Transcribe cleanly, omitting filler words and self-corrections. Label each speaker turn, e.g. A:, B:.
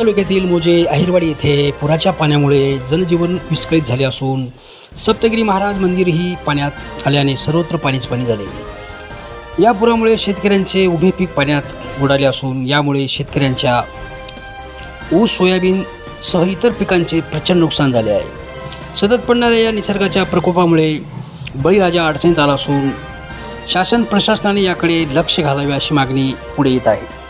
A: तालुक्यातील मोजे अहिरवाडी येथे पुराच्या पाण्यामुळे जनजीवन विस्कळीत झाले असून सप्तगिरी महाराज मंदिरही पाण्यात आल्याने सर्वत्र पाणीच पाणी झाले। या पुरामुळे शेतकऱ्यांचे उभे पीक पाण्यात बुडाले असून यामुळे शेतकऱ्यांच्या ऊस सोयाबीन सह इतर पिकांचे प्रचंड नुकसान झाले आहे। सतत पडणाऱ्या या निसर्गाच्या प्रकोपामुळे बळीराजा अडचणीत आला असून शासन प्रशासनाने याकडे लक्ष घालावे अशी मागणी पुढे येत आहे।